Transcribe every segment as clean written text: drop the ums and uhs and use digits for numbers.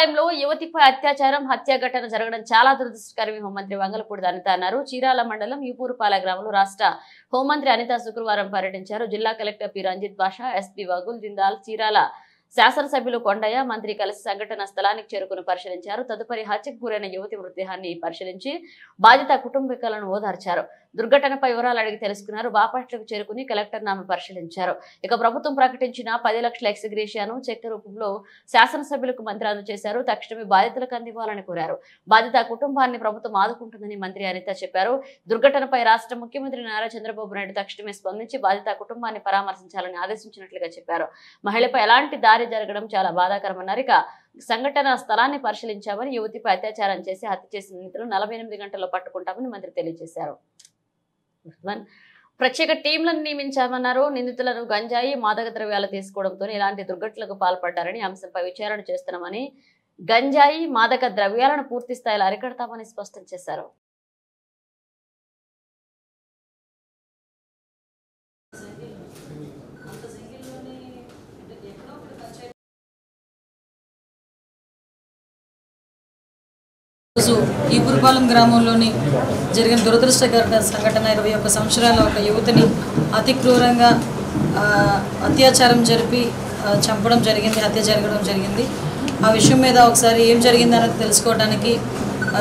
ఇపురుపాలెంలో యువతిపై అత్యాచారం హత్య ఘటన జరగడం చాలా దురదృష్టకరమని హోంమంత్రి వంగలపూడి అనిత అన్నారు. చీరాల మండలం ఇపురుపాలెం గ్రామంలో రాష్ట్ర హోంమంత్రి అనిత శుక్రవారం పర్యటించారు. జిల్లా కలెక్టర్ పి రంజిత్ బాషా, ఎస్పీ వగుల్ జిందాల్, చీరాల శాసనసభ్యులు కొండయ్య, మంత్రి కలిసి సంఘటన స్థలానికి చేరుకుని పరిశీలించారు. తదుపరి హత్యకు గురైన యువతి మృతదేహాన్ని పరిశీలించి బాధిత కుటుంబీకులను ఓదార్చారు. దుర్ఘటనపై వివరాలు అడిగి తెలుసుకున్నారు. బాపట్లకు చేరుకుని కలెక్టర్ నామ పరిశీలించారు. ఇక ప్రభుత్వం ప్రకటించిన 10 లక్షల ఎక్స్గ్రేషియాను చెక్ రూపంలో శాసనసభ్యులకు మంత్రి అందజేశారు. తక్షణమే బాధితులకు అందివ్వాలని కోరారు. బాధిత కుటుంబాన్ని ప్రభుత్వం ఆదుకుంటుందని మంత్రి అనిత చెప్పారు. దుర్ఘటనపై రాష్ట్ర ముఖ్యమంత్రి నారా చంద్రబాబు నాయుడు తక్షణమే స్పందించి బాధిత కుటుంబాన్ని పరామర్శించాలని ఆదేశించినట్లుగా చెప్పారు. మహిళపై ఎలాంటి దాడి జరగడం చాలా బాధాకరమన్నారు. ఇక సంఘటన స్థలాన్ని పరిశీలించామని, యువతిపై అత్యాచారం చేసి హత్య చేసిన నిందితులను 48 గంటల్లో పట్టుకుంటామని మంత్రి తెలియజేశారు. ప్రత్యేక టీంలను నియమించామన్నారు. నిందితులను గంజాయి, మాదక ద్రవ్యాలు తీసుకోవడంతో ఇలాంటి దుర్ఘటనలకు పాల్పడ్డారని, అంశంపై విచారణ చేస్తున్నామని, గంజాయి, మాదక ద్రవ్యాలను పూర్తి స్థాయిలో అరికడతామని స్పష్టం చేశారు. ఇపురుపాలెం గ్రామంలోని జరిగిన దురదృష్టకర సంఘటన 21 సంవత్సరాల ఒక యువతిని అతి క్రూరంగా అత్యాచారం జరిపి చంపడం జరిగింది, హత్య జరగడం జరిగింది. ఆ విషయం మీద ఒకసారి ఏం జరిగిందనేది తెలుసుకోవడానికి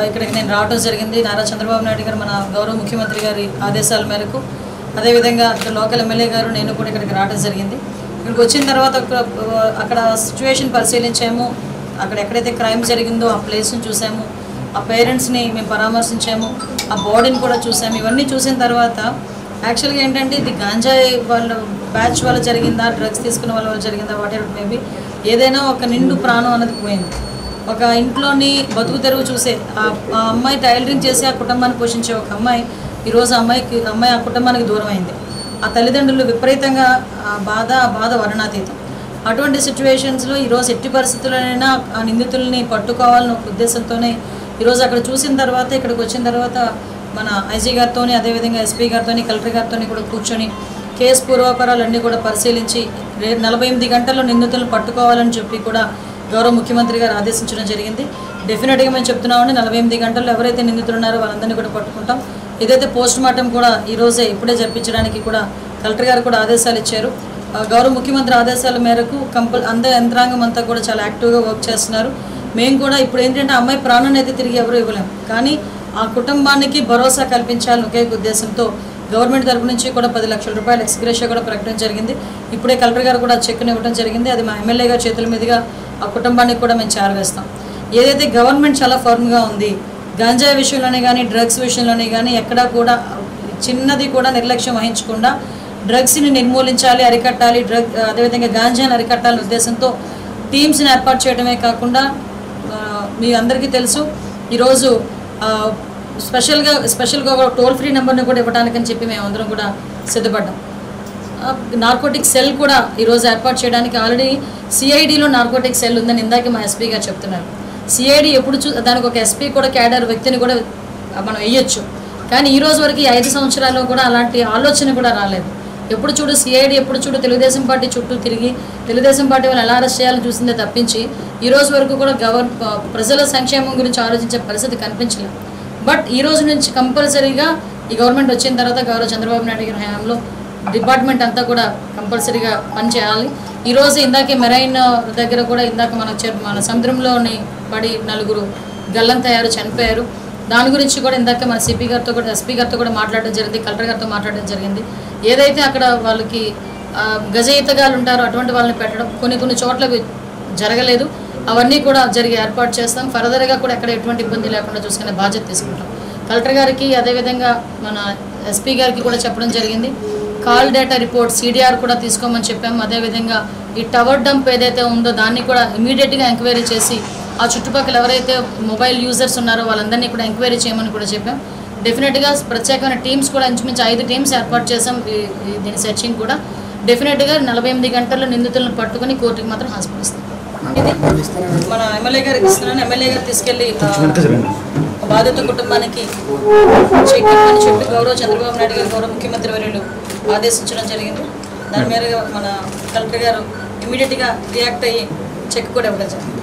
ఇక్కడికి నేను రావడం జరిగింది. నారా చంద్రబాబు నాయుడు గారు, మన గౌరవ ముఖ్యమంత్రి గారి ఆదేశాల మేరకు, అదేవిధంగా ఇక్కడ లోకల్ ఎమ్మెల్యే గారు, నేను కూడా ఇక్కడికి రావడం జరిగింది. ఇక్కడికి వచ్చిన తర్వాత అక్కడ సిచ్యువేషన్ పరిశీలించాము. అక్కడ ఎక్కడైతే క్రైమ్ జరిగిందో ఆ ప్లేస్ని చూసాము, ఆ పేరెంట్స్ని మేము పరామర్శించాము, ఆ బాడీని కూడా చూసాము. ఇవన్నీ చూసిన తర్వాత యాక్చువల్గా ఏంటంటే ఇది గాంజాయి వాళ్ళ బ్యాచ్ వల్ల జరిగిందా, డ్రగ్స్ తీసుకున్న వాళ్ళ జరిగిందా, వాట్ ఎవర్ మేబీ, ఏదైనా ఒక నిండు ప్రాణం అన్నది పోయింది. ఒక ఇంట్లోని బతుకు తెరువు చూసే ఆ అమ్మాయి టైలరింగ్ చేసి ఆ కుటుంబాన్ని పోషించే ఒక అమ్మాయి ఈరోజు అమ్మాయి ఆ కుటుంబానికి దూరం అయింది. ఆ తల్లిదండ్రులు విపరీతంగా బాధ వర్ణాతీతం. అటువంటి సిచ్యువేషన్స్లో ఈరోజు ఎట్టి పరిస్థితుల్లోనైనా ఆ నిందితుల్ని పట్టుకోవాలని ఒక ఉద్దేశంతోనే ఈరోజు అక్కడ చూసిన తర్వాత, ఇక్కడికి వచ్చిన తర్వాత మన ఐజీ గారితో, అదేవిధంగా ఎస్పీ గారితో, కలెక్టర్ గారితో కూడా కూర్చొని కేసు పూర్వాపరాలన్నీ కూడా పరిశీలించి 48 గంటల్లో నిందితులను పట్టుకోవాలని చెప్పి కూడా గౌరవ ముఖ్యమంత్రి గారు ఆదేశించడం జరిగింది. డెఫినెట్గా మేము చెప్తున్నామండి, 48 గంటల్లో ఎవరైతే నిందితులు ఉన్నారో వాళ్ళందరినీ కూడా పట్టుకుంటాం. ఏదైతే పోస్ట్ మార్టం కూడా ఈరోజే ఇప్పుడే జరిపించడానికి కూడా కలెక్టర్ గారు కూడా ఆదేశాలు ఇచ్చారు. గౌరవ ముఖ్యమంత్రి ఆదేశాల మేరకు అందరి యంత్రాంగం అంతా కూడా చాలా యాక్టివ్గా వర్క్ చేస్తున్నారు. మేము కూడా ఇప్పుడు ఏంటంటే అమ్మాయి ప్రాణాన్ని అయితే తిరిగి ఎవరు ఇవ్వలేము, కానీ ఆ కుటుంబానికి భరోసా కల్పించాలని ఒకే ఉద్దేశంతో గవర్నమెంట్ తరపు నుంచి కూడా 10 లక్షల రూపాయల ఎక్స్గ్రేషియా కూడా ప్రకటించడం జరిగింది. ఇప్పుడే కలెక్టర్ గారు కూడా చెక్ను ఇవ్వడం జరిగింది. అది మా ఎమ్మెల్యే గారి చేతుల మీదుగా ఆ కుటుంబానికి కూడా మేము చేరవేస్తాం. ఏదైతే గవర్నమెంట్ చాలా ఫర్మ్గా ఉంది, గంజాయి విషయంలోనే కానీ, డ్రగ్స్ విషయంలోనే కానీ ఎక్కడా కూడా చిన్నది కూడా నిర్లక్ష్యం వహించకుండా డ్రగ్స్ని నిర్మూలించాలి, అరికట్టాలి, అదేవిధంగా గాంజాని అరికట్టాలనే ఉద్దేశంతో టీమ్స్ని ఏర్పాటు చేయడమే కాకుండా, మీ అందరికీ తెలుసు ఈరోజు స్పెషల్గా ఒక టోల్ ఫ్రీ నెంబర్ని కూడా ఇవ్వడానికని చెప్పి మేము అందరం కూడా సిద్ధపడ్డాం. నార్కోటిక్ సెల్ కూడా ఈరోజు ఏర్పాటు చేయడానికి ఆల్రెడీ సిఐడిలో నార్కోటిక్ సెల్ ఉందని ఇందాక మా ఎస్పీ గారు చెప్తున్నారు. సిఐడి ఎప్పుడు దానికి ఒక ఎస్పీ కూడా క్యాడర్ వ్యక్తిని కూడా మనం వేయొచ్చు, కానీ ఈరోజు వరకు ఈ 5 సంవత్సరాల్లో కూడా అలాంటి ఆలోచన కూడా రాలేదు. ఎప్పుడు చూడు సిఐడి, ఎప్పుడు చూడు తెలుగుదేశం పార్టీ చుట్టూ తిరిగి తెలుగుదేశం పార్టీ వాళ్ళని ఎలా అరెస్ట్ చేయాలని చూసిందే తప్పించి ఈరోజు వరకు కూడా ప్రజల సంక్షేమం గురించి ఆలోచించే పరిస్థితి కనిపించలేదు. బట్ ఈ రోజు నుంచి కంపల్సరీగా ఈ గవర్నమెంట్ వచ్చిన తర్వాత గౌరవ చంద్రబాబు నాయుడు గారి హయాంలో డిపార్ట్మెంట్ అంతా కూడా కంపల్సరీగా పనిచేయాలి. ఈరోజు ఇందాకే మెరైన్ దగ్గర కూడా ఇందాక మన సముద్రంలోని పడి 4 గల్లంతయ్యారు, చనిపోయారు. దాని గురించి కూడా ఇందాక మన సిపి గారితో కూడా, ఎస్పీ గారితో కూడా మాట్లాడడం జరిగింది, కలెక్టర్ గారితో మాట్లాడడం జరిగింది. ఏదైతే అక్కడ వాళ్ళకి గజ ఈతగాళ్ళు ఉంటారో అటువంటి వాళ్ళని పెట్టడం కొన్ని చోట్ల జరగలేదు, అవన్నీ కూడా ఏర్పాటు చేస్తాం. ఫర్దర్గా కూడా ఎక్కడ ఎటువంటి ఇబ్బంది లేకుండా చూసుకునే బాధ్యత తీసుకుంటాం. కలెక్టర్ గారికి, అదేవిధంగా మన ఎస్పీ గారికి కూడా చెప్పడం జరిగింది. కాల్ డేటా రిపోర్ట్ సిడిఆర్ కూడా తీసుకోమని చెప్పాము. అదేవిధంగా ఈ టవర్ డంప్ ఏదైతే ఉందో దాన్ని కూడా ఇమీడియట్గా ఎంక్వైరీ చేసి ఆ చుట్టుపక్కల ఎవరైతే మొబైల్ యూజర్స్ ఉన్నారో వాళ్ళందరినీ కూడా ఎంక్వైరీ చేయమని కూడా చెప్పాం. డెఫినెట్గా ప్రత్యేకమైన టీమ్స్ కూడా ఇంచుమించు 5 టీమ్స్ ఏర్పాటు చేసాం. దీని సెర్చింగ్ కూడా డెఫినెట్గా 48 గంటల్లో నిందితులను పట్టుకుని కోర్టుకి మాత్రం హాజరుపరుస్తాం. ఇది మన ఎమ్మెల్యే గారికి ఇస్తున్నాను. ఎమ్మెల్యే గారు తీసుకెళ్ళి బాధిత కుటుంబానికి చెక్ ఇవ్వమని చెప్పి గౌరవ చంద్రబాబు నాయుడు గారు, గౌరవ ముఖ్యమంత్రి వర్యులు ఆదేశించడం జరిగింది. దాని మేరకు మన కలెక్టర్ గారు ఇమీడియట్గా రియాక్ట్ అయ్యి చెక్ కూడా ఇవ్వడం జరిగింది.